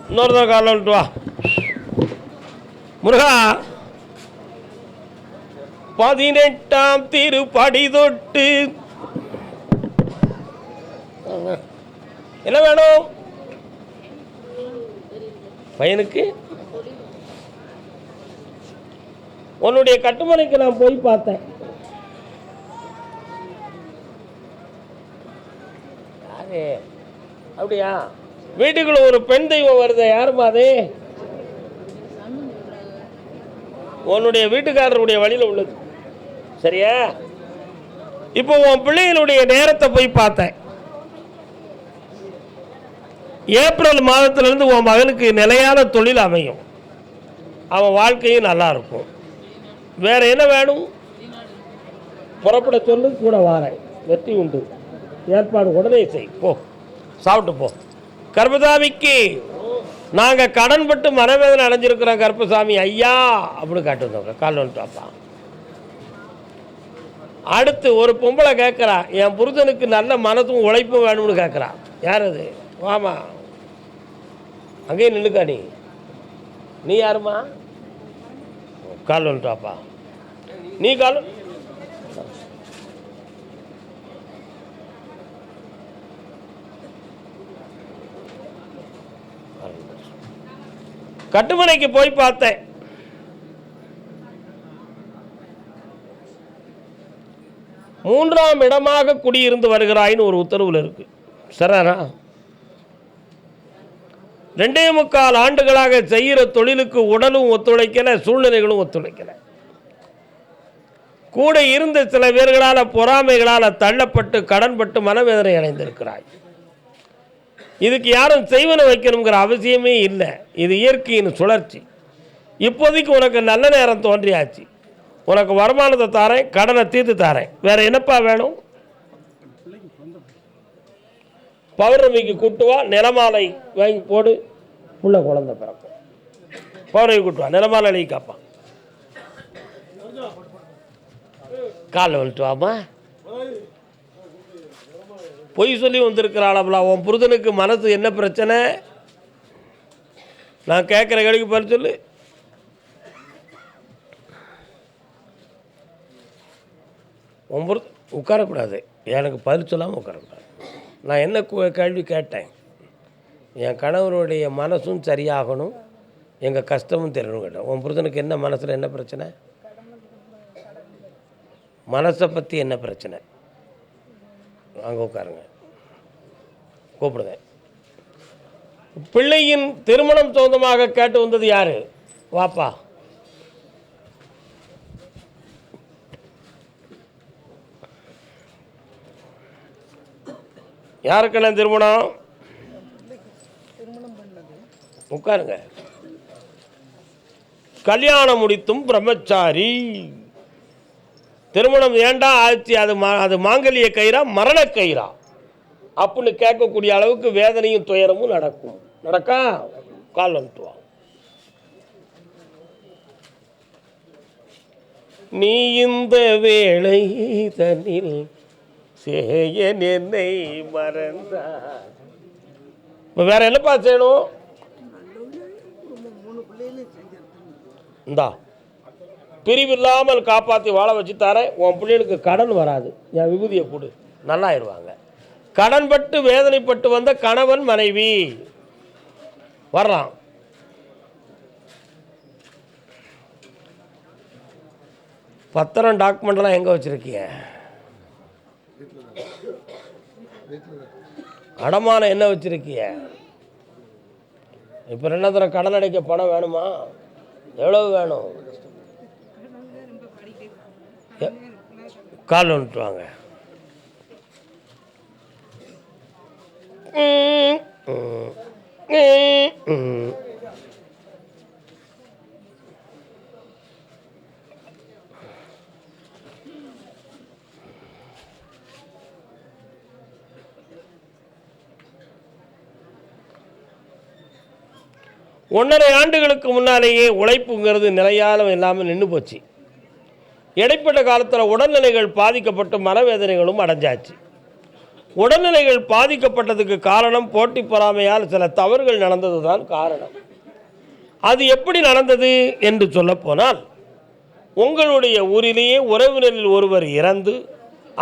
இன்னொரு காலம் வந்துட்டு வா முருகா. 18ஆம் திருப்படி தொட்டு என்ன வேணும் பையனுக்கு? உன்னுடைய கட்டுமனைக்கு நான் போய் பார்த்தேன். அப்படியா? வீட்டுக்குள்ள ஒரு பெண் தெய்வம் வருது. யாருமா அது? உன்னுடைய வீட்டுக்காரருடைய வழியில் உள்ளது. சரியா? இப்போ உன் பிள்ளைகளுடைய நேரத்தை போய் பார்த்தேன். ஏப்ரல் மாதத்திலிருந்து உன் மகனுக்கு நிலையான தொழில் அமையும். அவன் வாழ்க்கையும் நல்லா இருக்கும். வேற என்ன வேணும்? புறப்பட சொல்லு, கூட வாரேன். வெற்றி உண்டு. ஏற்பாடு உடனே செய். போ, சாப்பிட்டு போ. கர்ப்பசாமிக்கு நாங்கள் கடன்பட்டு மனவேதனை அடைஞ்சிருக்கிறோம். கர்ப்பசாமி ஐயா அப்படி காட்டு வந்தவங்க கால் வந்துட்டாப்பா. அடுத்து ஒரு பொம்பளை கேட்குறா, என் புருஷனுக்கு நல்ல மனசும் உழைப்பும் வேணும்னு கேட்குறா. யார் அது? வாமா, அங்கேயே நின்றுக்கா. நீ யாருமா? கால் வந்துட்டாப்பா. நீ கால் கட்டுமனைக்கு போய் பார்த்தேன். மூன்றாம் இடமாக குடியிருந்து வருகிறாயின்னு ஒரு உத்தரவில் இருக்கு. சரியா? 2.25 ஆண்டுகளாக செய்கிற தொழிலுக்கு உடலும் ஒத்துழைக்கல, சூழ்நிலைகளும் ஒத்துழைக்கல. கூட இருந்த சில பேர்களால் பொறாமைகளால் தள்ளப்பட்டு கடன்பட்டு மனவேதனை அடைந்திருக்கிறாய். இதுக்கு யாரும் செய்வன வைக்கணுங்கிற அவசியமே இல்லை. இது இயற்கையின் சுழற்சி. இப்போதைக்கு உனக்கு நல்ல நேரம் தோன்றியாச்சு. உனக்கு வருமானத்தை தாரேன், கடனை தீர்த்து தாரேன். வேற என்னப்பா வேணும்? பௌர்ணமிக்கு கூட்டுவா, நிலமாலை வாங்கி போடு, புள்ள குழந்தை பிறக்கும். பௌர்ணமி கூட்டுவா, நிலமாலை எழுதி காப்பான். காலில் வந்துட்டு வாமா. பொய் சொல்லி வந்திருக்கிறாளா? உன் புருஷனுக்கு மனசு என்ன பிரச்சனை? நான் கேட்குற கேள்விக்கு பதில் சொல்லு. உன் புருஷன் உட்காரக்கூடாது. எனக்கு பதில் சொல்லாமல் உட்காரக்கூடாது. நான் என்ன கேள்வி கேட்டேன்? என் கணவருடைய மனசும் சரியாகணும், எங்கள் கஷ்டமும் தெரியணும் கேட்டேன். உன் புருஷனுக்கு என்ன மனசில் என்ன பிரச்சனை? மனசை பற்றி என்ன பிரச்சனை? அங்கே உட்காருங்க, கூப்பிடுங்க. பிள்ளையின் திருமணம் சொந்தமாக கேட்டு வந்தது யாரு? வாப்பா. யாருக்கெல்லாம் திருமணம்? உட்காருங்க. கல்யாணம் முடித்தும் பிரம்மச்சாரி. திருமணம் ஏண்டா ஆச்சு? அது மாங்கல்ய கயிறா மரண கயிறா அப்படின்னு கேட்கக்கூடிய அளவுக்கு வேதனையும் துயரமும் நடக்கும். நடக்கா? கால் வந்துட்டுவான். நீ இந்த வேளை தன்னில் சேயன் என்னை மறந்தார். வேற என்னப்பா செய்யணும்? இந்தா பிரிவில்லாமல் காப்பாற்றி வாழ வச்சு தரேன். உன் பிள்ளைகளுக்கு கடன் வராது. என் விபூதியை கொடு, நல்லாயிடுவாங்க. கடன்பட்டு வேதனைப்பட்டு வந்த கணவன் மனைவி வரலாம். பத்திரம் டாக்குமெண்ட்லாம் எங்கே வச்சுருக்கீங்க? அடமானம் என்ன வச்சுருக்கீங்க? இப்போ 2 தடவை கடன் அடைக்க பணம் வேணுமா? எவ்வளவு வேணும்? கால் வந்துட்டு வாங்க. ஒன்றரை ஆண்டுகளுக்கு முன்னாலேயே உழைப்புங்கிறது நிலையாலும் இல்லாமல் நின்று போச்சு. இடைப்பட்ட காலத்தில் உடல்நிலைகள் பாதிக்கப்பட்டு மனவேதனைகளும் அடைஞ்சாச்சு. உடல்நிலைகள் பாதிக்கப்பட்டதுக்கு காரணம் போட்டி பொறாமையால் சில தவறுகள் நடந்தது தான் காரணம். அது எப்படி நடந்தது என்று சொல்லப்போனால், உங்களுடைய ஊரிலேயே உறவினரில் ஒருவர் இறந்து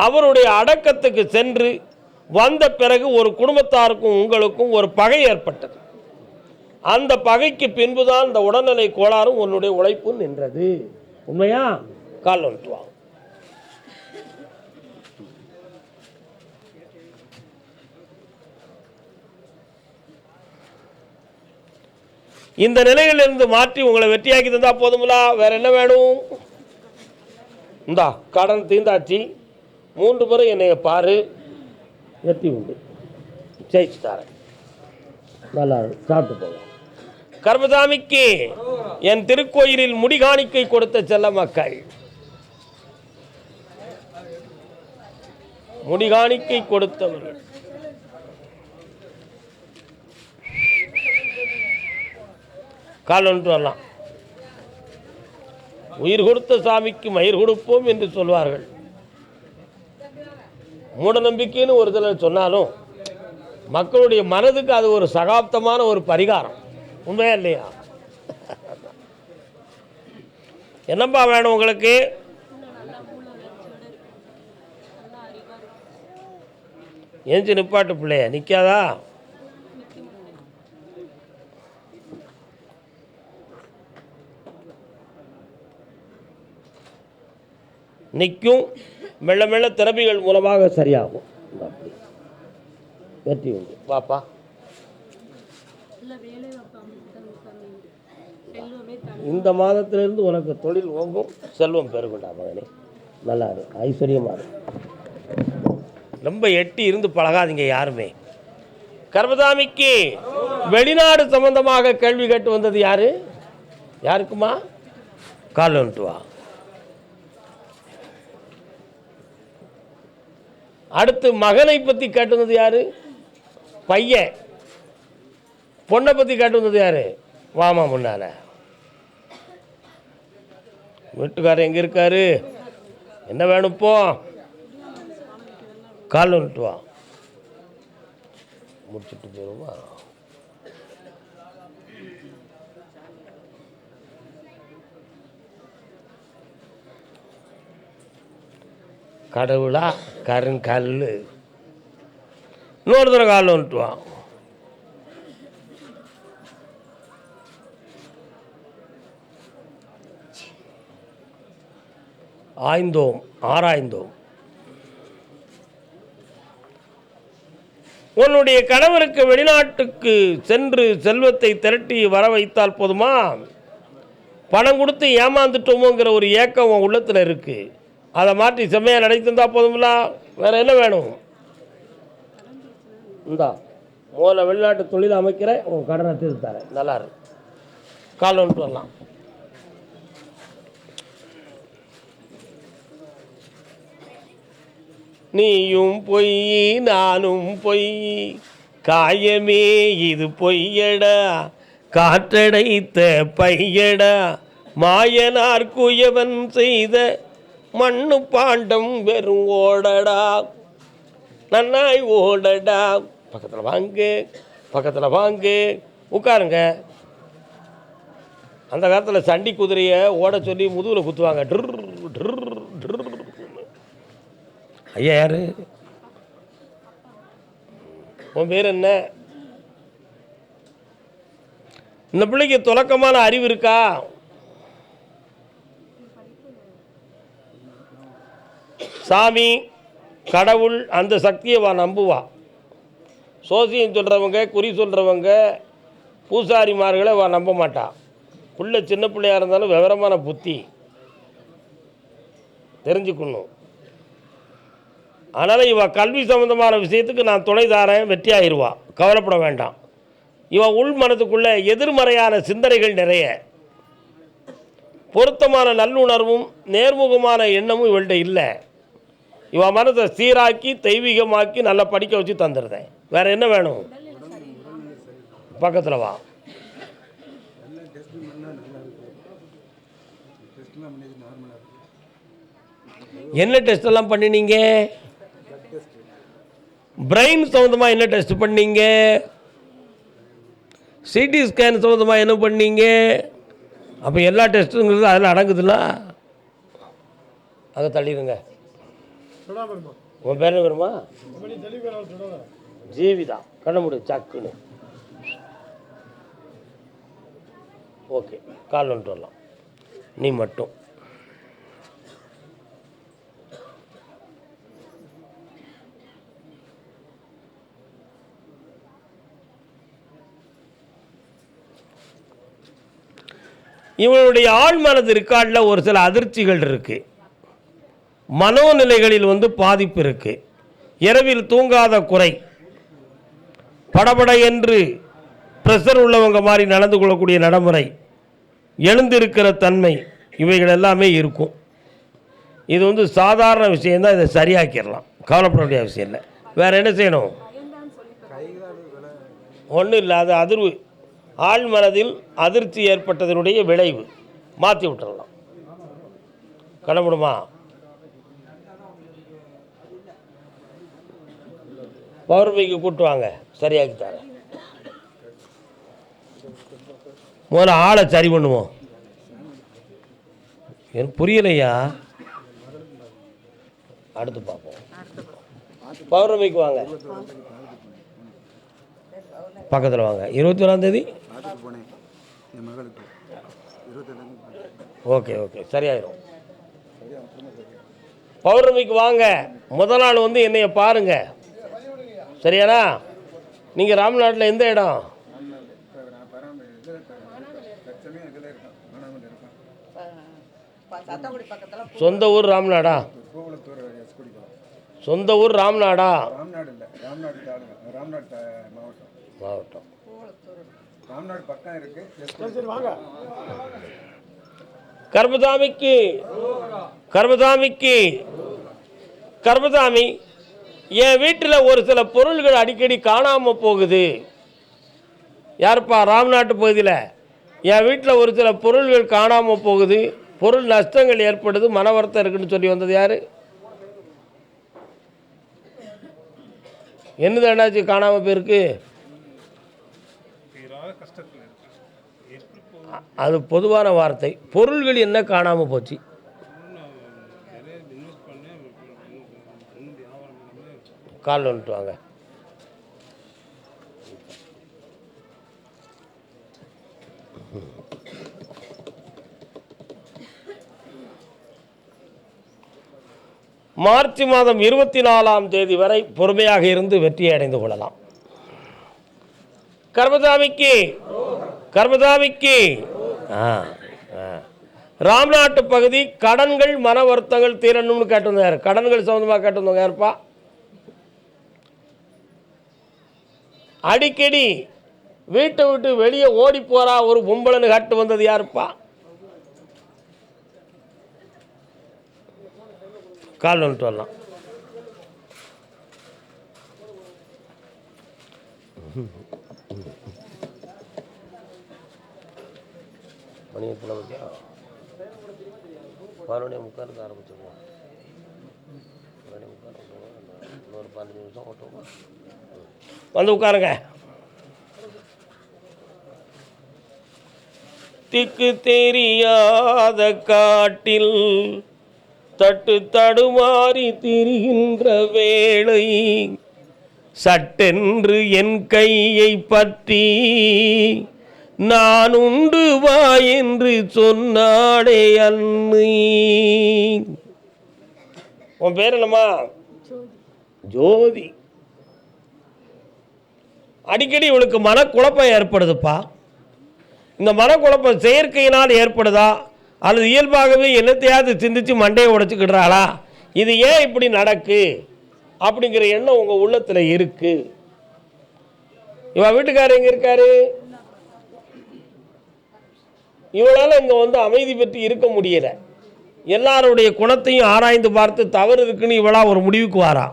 அவருடைய அடக்கத்துக்கு சென்று வந்த பிறகு ஒரு குடும்பத்தாருக்கும் உங்களுக்கும் ஒரு பகை ஏற்பட்டது. அந்த பகைக்கு பின்புதான் இந்த உடல்நிலை கோளாறும் உன்னுடைய உழைப்பும் நின்றது. உண்மையா? கால் வந்துட்டு இந்த நிலையிலிருந்து மாற்றி உங்களை வெற்றியாக்கி தந்தா போதுங்களா? வேற என்ன வேணும்? இந்தா கடன் தீர்ந்தாச்சு, 3 முறை என்னை பாரு, வெற்றி உண்டு, ஜெயிச்சு தரேன், நல்லா சாப்பிட்டு போங்க. கர்மசாமிக்கு என் திருக்கோயிலில் முடிகாணிக்கை கொடுத்த செல்ல மக்கள், முடிகாணிக்கை கொடுத்தவர்கள் கால் ஒன்று வரலாம். உயிர் கொடுத்த சாமிக்கு மயிர் கொடுப்போம் என்று சொல்வார்கள். மூட நம்பிக்கைன்னு ஒரு சிலர் சொன்னாலும் மக்களுடைய மனதுக்கு அது ஒரு சகாப்தமான ஒரு பரிகாரம். உண்மையா இல்லையா? என்னப்பா வேணும் உங்களுக்கு? ஏஞ்சி நிப்பாட்டு பிள்ளைய, நிற்காதா? நிற்கும், மெல்ல மெல்ல திறமைகள் மூலமாக சரியாகும். வெற்றி உண்டு. பாப்பா, இந்த மாதத்திலிருந்து உனக்கு தொழில் ஓங்கும், செல்வம் பெருகுண்டா மகனே. நல்லா இரு, ஐஸ்வர்யமாக இரு. ரொம்ப எட்டி இருந்து பழகாதீங்க யாருமே. கர்மசாமிக்கு வெளிநாடு சம்பந்தமாக கேள்வி கேட்டு வந்தது யாரு? யாருக்குமா? கால் வந்துட்டு வா. அடுத்து மகனை பற்றி கேட்டுனது யாரு? பையன். பொண்ணை பற்றி கேட்டுனது யாரு? வாமா முன்னால. வீட்டுக்காரர் எங்கே இருக்காரு? என்ன வேணும் இப்போ? கால் வந்துட்டு வா, முடிச்சுட்டு போயிருமா? கடவுளா கருங்கல். இன்னொரு தடவை கால் வந்துட்டு வா. ஆய்ந்தோம், ஆராய்ந்தோம். உன்னுடைய கணவருக்கு வெளிநாட்டுக்கு சென்று செல்வத்தை திரட்டி வர வைத்தால் போதுமா? பணம் கொடுத்து ஏமாந்துட்டோமோங்கிற ஒரு ஏக்கம் உன் உள்ளத்தில் இருக்கு. அதை மாற்றி செம்மையாக நடத்திருந்தா போதுங்களா? வேற என்ன வேணும்? இந்தா முதல்ல வெளிநாட்டு தொழில் அமைக்கிறேன், உன் கடனை தீர்த்து தரேன். நல்லா இருக்கு. கால் வந்துட்டு வரலாம். நீயும் பொய் நானும் பொய், காயமே இது பொய்யடா, காற்றடைத்த பையடா, மாயனார் குயவன் செய்த மண்ணு பாண்டம் வெறும் ஓடடா, நன்னாய் ஓடடா. பக்கத்தில் வாங்க, பக்கத்தில் வாங்க, உட்காருங்க. அந்த காலத்தில் சண்டி குதிரையை ஓட சொல்லி முதுகில் குத்துவாங்க. ட்ரு ட்ரு ட்ரு. ஐயா யாரு? உன் பேர் என்ன? இந்த பிள்ளைக்கு துலக்கமான அறிவு இருக்கா? சாமி, கடவுள், அந்த சக்தியை வா நம்புவா. சோசியம் சொல்கிறவங்க, குறி சொல்கிறவங்க, பூசாரிமார்களை வா நம்ப மாட்டா. பிள்ளை சின்ன பிள்ளையாக இருந்தாலும் விவரமான புத்தி தெரிஞ்சுக்கணும். அதனால் இவள் கல்வி சம்மந்தமான விஷயத்துக்கு நான் துணை தாரேன், வெற்றி ஆயிடுவா, கவலைப்பட வேண்டாம். இவன் உள் மனத்துக்குள்ளே எதிர்மறையான சிந்தனைகள் நிறைய, பொருத்தமான நல்லுணர்வும் நேர்முகமான எண்ணமும் இவள்கிட்ட இல்லை. இவன் மனத்தை சீராக்கி தெய்வீகமாக்கி நல்லா படிக்க வச்சு தந்துடுறேன். வேறு என்ன வேணும்? பக்கத்தில் வா. என்ன டெஸ்ட் எல்லாம் பண்ணினீங்க? பிரெயின் சம்மந்தமாக என்ன டெஸ்ட் பண்ணீங்க? சிடி ஸ்கேன் சம்மந்தமாக என்ன பண்ணீங்க? அப்போ எல்லா டெஸ்ட்டுங்கிறது அதில் அடங்குதுல்ல. அதை தள்ளிடுங்க. உன் பேர் என்ன வருமா? ஜீவிதா. கண்ண முடி சக்குன்னு. ஓகே, கால் வந்துட்டு வரலாம். நீ மட்டும் இவனுடைய ஆழ்மனது ரெக்கார்டில் ஒரு சில அதிர்ச்சிகள் இருக்குது. மனோநிலைகளில் பாதிப்பு இருக்குது. இரவில் தூங்காத குறை, படபட என்று ப்ரெஷர் உள்ளவங்க மாதிரி நடந்து கொள்ளக்கூடிய நடைமுறை, எழுந்திருக்கிற தன்மை, இவைகள் எல்லாமே இருக்கும். இது சாதாரண விஷயந்தான். இதை சரியாக்கிடலாம், கவலைப்பட வேண்டிய அவசியம் இல்லை. வேறு என்ன செய்யணும்? ஒன்றும் இல்லை, அது அதிர்வு, ஆழ்மனதில் அதிர்ச்சி ஏற்பட்டதனுடைய விளைவு. மாற்றி விட்டுறலாம். கடமுடுமா? பௌர்ணமிக்கு கூட்டுவாங்க, சரியாக்கி தரேன். முதல்ல ஆளை சரி பண்ணுவோம். எனக்கு புரியலையா? அடுத்து பார்ப்போம். பௌர்ணமிக்கு வாங்க, பக்கத்தில் வாங்க. 21ஆம் ஓகே ஓகே, சரியாயிரும். பௌர்ணமிக்கு வாங்க. முதல் நாள் என்னைய பாருங்க, சரியானா? நீங்கள் ராம்நாட்டில் எந்த இடம்? சொந்த ஊர் ராம்நாடா? சொந்த ஊர் ராம்நாடா? மாவட்டம். கர்மசாமிக்கு கர்மசாமி, என் வீட்டில் ஒரு சில பொருள்கள் அடிக்கடி காணாமல் போகுது. யாருப்பா? ராம்நாட்டு பகுதியில் என் வீட்டில் ஒரு சில பொருள்கள் காணாமல் போகுது, பொருள் நஷ்டங்கள் ஏற்படுது, மன வருத்தம் இருக்குன்னு சொல்லி வந்தது யார்? என்னது என்னாச்சு காணாமல் போயிருக்கு? அது பொதுவான வார்த்தை. பொருள்கள் என்ன காணாமல் போச்சு? கால் வந்துட்டு வாங்க. மார்ச் மாதம் 24ஆம் தேதி வரை பொறுமையாக இருந்து வெற்றியை அடைந்து கொள்ளலாம். கர்மசாமிக்கு ராம்நாட்டு பகுதி கடன்கள், மன வருத்தங்கள் தீரணும்னு கேட்டிருந்தார். கடன்கள் சம்பந்தமாக கேட்டிருந்தவங்க யாருப்பா? அடிக்கடி வீட்டை விட்டு வெளியே ஓடி போறா ஒரு பொம்பளைன்னு காட்டு வந்தது யாருப்பா? கால் வந்துட்டு வரலாம். மணியத்தில் ஓகே, 11:45 ஆரம்பிச்சிருவோம். 11:45 இன்னொரு 15 நிமிஷம் ஓட்டுவோம். வந்து உட்காருங்க. திக்கு தெரியாத காட்டில் தட்டு தடுமாறி திரிகின்ற வேளை, சட்டென்று என் கையை பற்றி நான் உண்டு வா என்று சொன்னாடே அண்ணி. உன் பேர் என்னம்மா? ஜோதி. அடிக்கடி இவளுக்கு மனக்குழப்பம் ஏற்படுதுப்பா. இந்த மனக்குழப்பம் செயற்கையினால் ஏற்படுதா அல்லது இயல்பாகவே என்னத்தையாவது சிந்திச்சு மண்டையை உடைச்சிக்கிடுறாளா? இது ஏன் இப்படி நடக்கு அப்படிங்கிற எண்ணம் உங்கள் உள்ளத்தில் இருக்கு. இவன் வீட்டுக்காரர் எங்கே இருக்காரு? இவளால் இங்கே அமைதி பெற்று இருக்க முடியலை. எல்லாருடைய குணத்தையும் ஆராய்ந்து பார்த்து தவறு இருக்குன்னு இவளா ஒரு முடிவுக்கு வாரா.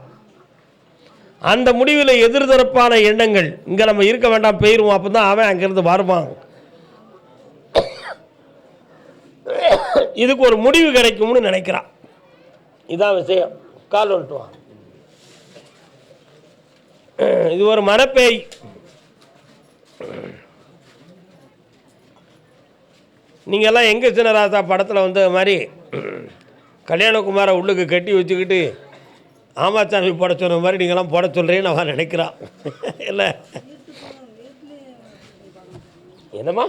அந்த முடிவில் எதிர்தரப்பான எண்ணங்கள், இங்கே நம்ம இருக்க வேண்டாம், போயிடுவோம், அப்போ தான் அவன் அங்கேருந்து வருவான், இதுக்கு ஒரு முடிவு கிடைக்கும்னு நினைக்கிறான். இதான் விஷயம். கால் வந்துட்டு வா. இது ஒரு மனப்பேய். நீங்கள்லாம் எங்கே சின்னராசா படத்தில் வந்த மாதிரி கல்யாணகுமாரை உள்ளுக்கு கட்டி வச்சுக்கிட்டு ஆமாச்சாமி போட சொன்ன மாதிரி நீங்களாம் போட சொல்கிறேன்னு அவன் நினைக்கிறான். இல்லை என்னம்மா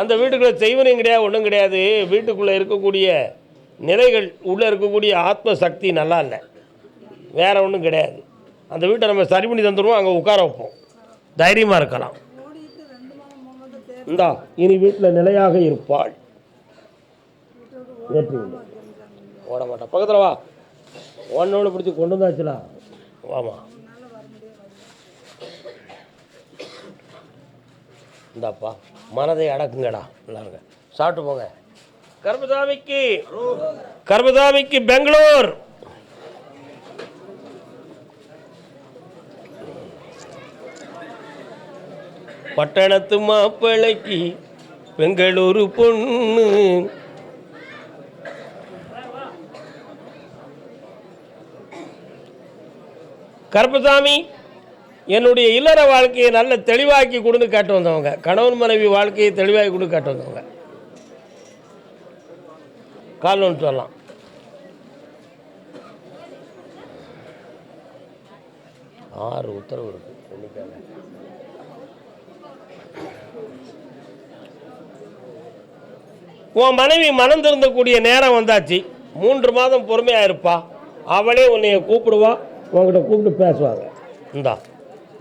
அந்த வீட்டுக்குள்ளே செய்வனும் கிடையாது, ஒன்றும் கிடையாது. வீட்டுக்குள்ளே இருக்கக்கூடிய நிலைகள், உள்ளே இருக்கக்கூடிய ஆத்ம சக்தி நல்லா இல்லை, வேறு ஒன்றும் கிடையாது. அந்த வீட்டை நம்ம சரி பண்ணி தந்துடுவோம், அங்கே உட்கார வைப்போம், தைரியமாக இருக்கலாம். இந்தா இனி வீட்டில் நிலையாக இருப்பாள். ஏற்றி ஓட மாட்டா, பக்கத்தில் வா, ஒன்னோடு பிடிச்சி கொண்டு வந்தாச்சுலா, வாமா. இந்தாப்பா மனதை அடக்குங்கடா, நல்லாருங்க, சாப்பிட்டு போங்க. கர்மசாமிக்கு பெங்களூர். பட்டணத்து மாப்பிள்ளைக்கு பெங்களூரு பொண்ணு. கருப்பசாமி என்னுடைய இல்லற வாழ்க்கையை நல்ல தெளிவாக்கி கொடுன்னு காட்டு வந்தவங்க, கணவன் மனைவி வாழ்க்கையை தெளிவாக்கி கொடுத்து காட்டு வந்தவங்க. கால் ஒன்று சொல்லலாம். ஆறு உத்தரவு இருக்கு எண்ணிக்காக. உன் மனைவி மனம் திருந்தக்கூடிய நேரம் வந்தாச்சு. 3 மாதம் பொறுமையாக இருப்பா. அவளே உன்னைய கூப்பிடுவா, உங்ககிட்ட கூப்பிட்டு பேசுவாங்க. இந்தா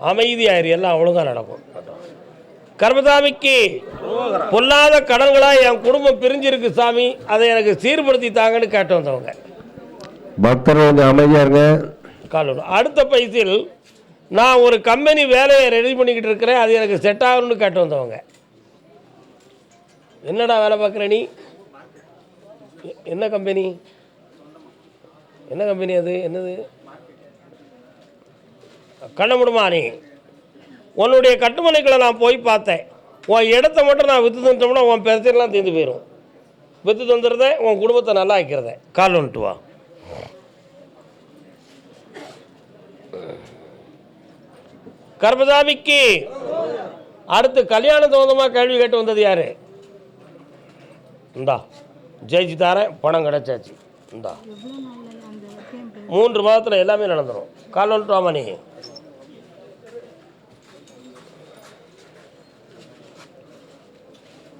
அமைதியாயிரு, எல்லாம் ஒழுங்காக நடக்கும். கர்மசாமிக்கு பொல்லாத கடன்களாக என் குடும்பம் பிரிஞ்சிருக்கு சாமி, அதை எனக்கு சீர்படுத்தி தாங்கன்னு கேட்டு வந்தவங்க. பக்தர் வந்து அமைதியாருங்க. காலோடு அடுத்த பைசில் நான் ஒரு கம்பெனி வேலையை ரெடி பண்ணிக்கிட்டு இருக்கிறேன், அது எனக்கு செட் ஆகணும்னு கேட்டு வந்தவங்க. என்னடா வேலை பார்க்குற நீ? என்ன கம்பெனி? என்ன கம்பெனி அது? என்னது? கண்ண முடியுமா? நீ உன்னுடைய கட்டுமனைகளை நான் போய் பார்த்தேன். உன் இடத்த மட்டும் நான் விற்று தந்துட்டோம்னா உன் பிரச்சனைலாம் தீர்ந்து போயிடும். விற்று தந்துடுறத உன் குடும்பத்தை நல்லா ஆக்கிறத. கால் வந்துட்டு வா. கர்மசாமிக்கு அடுத்து கல்யாண சம்பந்தமாக கேள்வி கேட்டு வந்தது யாரு? இந்தா ஜெயிச்சு தாரேன், பணம் கிடைச்சாச்சு. இந்தா 3 மாதத்தில் எல்லாமே நடந்துடும். கால் வந்துட்டு வாமா. நீ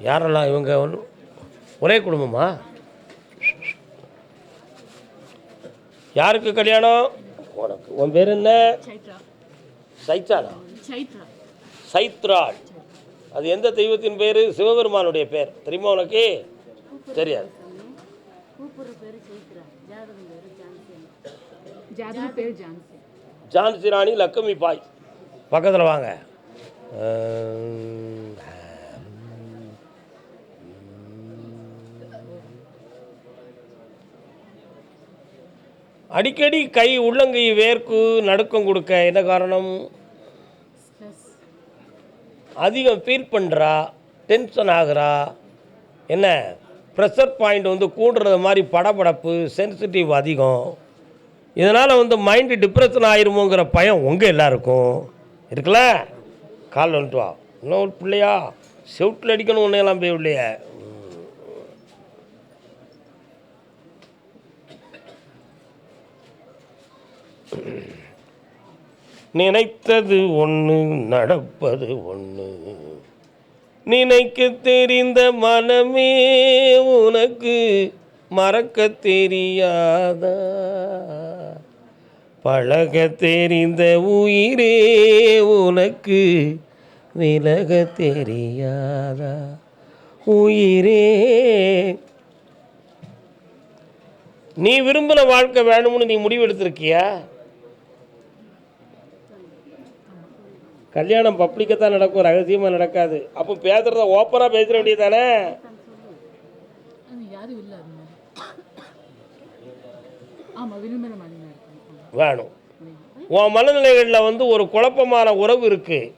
யாரெல்லாம் இவங்க? ஒரே குடும்பமா? யாருக்கு கல்யாணம்? உனக்கு. உன் பேர் என்ன? சைத்ராளா? சைத்ராள். அது எந்த தெய்வத்தின் பேர்? சிவபெருமானுடைய பேர். தெரியுமா உனக்கு? தெரியாது. ஜான்சி ராணி லக்ஷ்மி பாய். பக்கத்தில் வாங்க. அடிக்கடி கை உள்ளங்கை வேர்க்கு நடுக்கம் கொடுக்க என்ன காரணம்? அதிகம் ஃபீல் பண்ணுறா, டென்ஷன் ஆகுறா, என்ன ப்ரெஷர் பாயிண்ட் வந்து கூடுறது மாதிரி, படபடப்பு, சென்சிட்டிவ் அதிகம். இதனால் வந்து மைண்டு டிப்ரெஷன் ஆயிருமோங்கிற பயம் உங்கள் எல்லாருக்கும் இருக்குல்ல? கால் வந்துட்டு வா. இன்னும் ஒரு பிள்ளையா செவுட்டில் அடிக்கணும் ஒன்றையெல்லாம் போய் இல்லையே. நினைத்தது ஒன்று, நடப்பது ஒன்று. நினைக்க தெரிந்த மனமே உனக்கு மறக்க தெரியாதா? பழக தெரிந்த உயிரே உனக்கு விலக தெரியாதா? உயிரே, நீ விரும்பின வாழ்க்கை வேணும்னு நீ முடிவெடுத்திருக்கியா? கல்யாணம் பப்ளிக்காக தான் நடக்கும், ரகசியமாக நடக்காது. அப்போ பேசுகிறத ஓப்பனாக பேசுகிற வேண்டியது தானே? வேணும். உன் மனநிலைகளில் வந்து ஒரு குழப்பமான உறவு இருக்குது,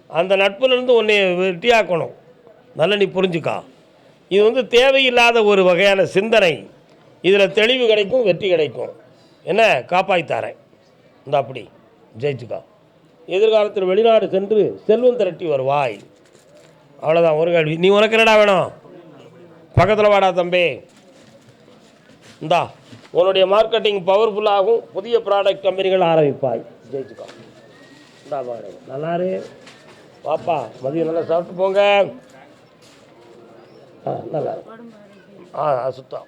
அந்த நட்புலேருந்து உன்னை வெட்டியாக்கணும். நல்லா நீ புரிஞ்சுக்கா. இது வந்து தேவையில்லாத ஒரு வகையான சிந்தனை. இதில் தெளிவு கிடைக்கும், வெற்றி கிடைக்கும். என்ன காப்பாற்றித்தாரேன், இந்த அப்படி ஜெயிச்சுக்கோ. எதிர்காலத்தில் வெளிநாடு சென்று செல்வம் திரட்டி வருவாய். அவ்வளோதான் ஒரு கேள்வி. நீ உனக்கு என்னடா வேணும்? பக்கத்தில் வாடா தம்பி, இந்தா உன்னுடைய மார்க்கெட்டிங் பவர்ஃபுல்லாகும், புதிய ப்ராடக்ட் கம்பெனிகள் ஆரம்பிப்பாய், ஜெயிச்சுக்கோ. இந்தா பாரு, நல்லாரு பாப்பா, மதியம் நல்லா சாப்பிட்டு போங்க. நல்லா சுத்தம்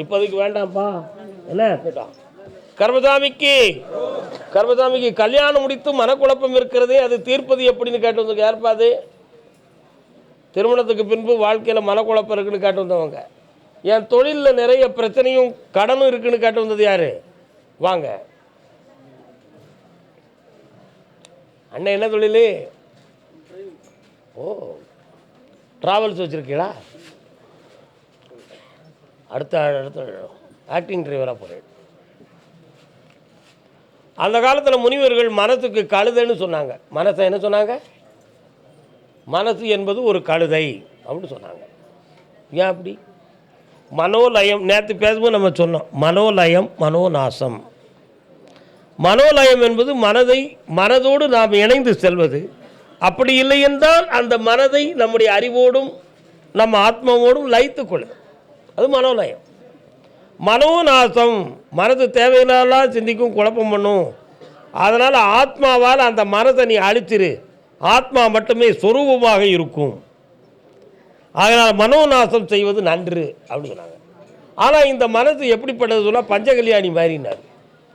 இப்போதைக்கு வேண்டாம்ப்பா. என்ன கேட்டான்? கர்மசாமிக்கு கல்யாணம் முடித்து மனக்குழப்பம் இருக்கிறதே, அது தீர்ப்பது எப்படின்னு கேட்டு வந்து யார்ப்பாது? திருமணத்துக்கு பின்பு வாழ்க்கையில் மனக்குழப்பம் இருக்குன்னு கேட்டு வந்தவங்க. என் தொழிலில் நிறைய பிரச்சனையும் கடனும் இருக்குன்னு கேட்டு வந்தது யாரு? வாங்க அண்ணன், என்ன தொழில்? ஓ, ட்ராவல்ஸ் வச்சுருக்கீங்களா? அடுத்த ஆக்டிங் டிரைவராக போகிறேன். அந்த காலத்தில் முனிவர்கள் மனசுக்கு கழுதைன்னு சொன்னாங்க. மனசை என்ன சொன்னாங்க? மனசு என்பது ஒரு கழுதை அப்படின்னு சொன்னாங்க. ஏன் அப்படி? மனோலயம், நேற்று பேசும்போது நம்ம சொன்னோம், மனோலயம் மனோநாசம். மனோலயம் என்பது மனதோடு நாம் இணைந்து செல்வது. அப்படி இல்லை என்றால் அந்த மனதை நம்முடைய அறிவோடும் நம்ம ஆத்மாவோடும் லயித்து கொள்ளும், அது மனோலயம். மனோநாசம், மனது தேவையில்லாம் சிந்திக்கும், குழப்பம் பண்ணும். அதனால் ஆத்மாவால் அந்த மனதை நீ அழிச்சிரு, ஆத்மா மட்டுமே சொரூபமாக இருக்கும். அதனால் மனோநாசம் செய்வது நன்று அப்படின்னு சொன்னாங்க. ஆனால் இந்த மனசு எப்படிப்பட்டது சொன்னால் பஞ்சகல்யாணி மாதிரினார்,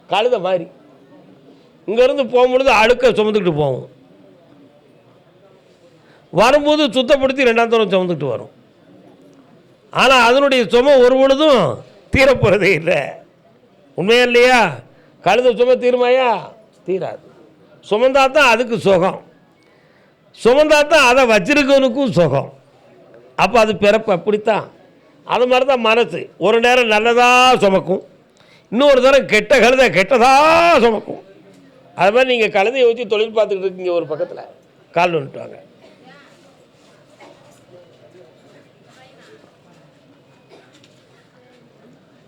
கழுதை மாதிரி. இங்கேருந்து போகும்பொழுது அழுக்க சுமந்துக்கிட்டு போகும், வரும்போது சுத்தப்படுத்தி 2ஆம் தரம் சுமந்துக்கிட்டு வரும். ஆனால் அதனுடைய சுமை ஒரு பொழுதும் தீரப்போகிறதே இல்லை. உண்மையா இல்லையா? கழுத சுமை தீருமாயா? தீராது. சுமந்தா தான் அதுக்கு சுகம், சுமந்தா தான் அதை வச்சிருக்கவனுக்கும் சுகம். அப்போ அது பிறப்பு அப்படித்தான். அது மாதிரி தான் மனசு. ஒரு நேரம் நல்லதாக சுமக்கும், இன்னொரு தரம் கெட்ட கழுதை கெட்டதாக சுமக்கும். அது மாதிரி நீங்கள் கழுதையை வச்சு தொழில் பார்த்துக்கிட்டு இருக்கீங்க, ஒரு பக்கத்தில் கால் வந்துட்டுவாங்க.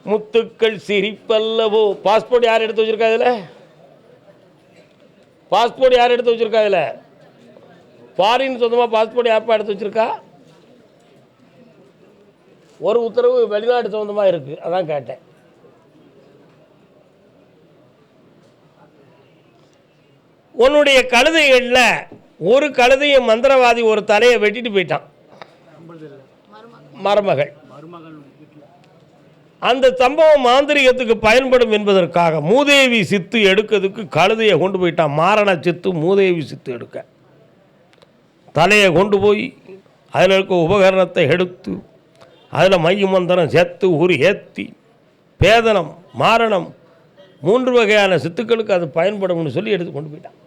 முத்துக்கள் சிரிப்பல்லவோ. பாஸ்போர்ட் யார் எடுத்து வச்சிருக்கா? இதில் பாஸ்போர்ட் யார் எடுத்து வச்சிருக்கா? இதில் ஃபாரின் சொந்தமாக பாஸ்போர்ட் யாருப்பா எடுத்து வச்சிருக்கா? ஒரு உத்தரவு வெளிநாடு சொந்தமாக இருக்குது, அதான் கேட்டேன். உன்னுடைய கழுதைகளில் ஒரு கழுதையை மந்திரவாதி ஒரு தலையை வெட்டிட்டு போயிட்டான், மருமகள். அந்த சம்பவம் மாந்திரிகத்துக்கு பயன்படும் என்பதற்காக மூதேவி சித்து எடுக்கிறதுக்கு கழுதையை கொண்டு போயிட்டான். மாரண சித்து மூதேவி சித்து எடுக்க தலையை கொண்டு போய் அதில் இருக்க உபகரணத்தை எடுத்து அதில் மைய மந்திரம் சேர்த்து உரி ஏற்றி பேதனம் மாரணம் 3 வகையான சித்துக்களுக்கு அது பயன்படும்னு சொல்லி எடுத்து கொண்டு போயிட்டான்.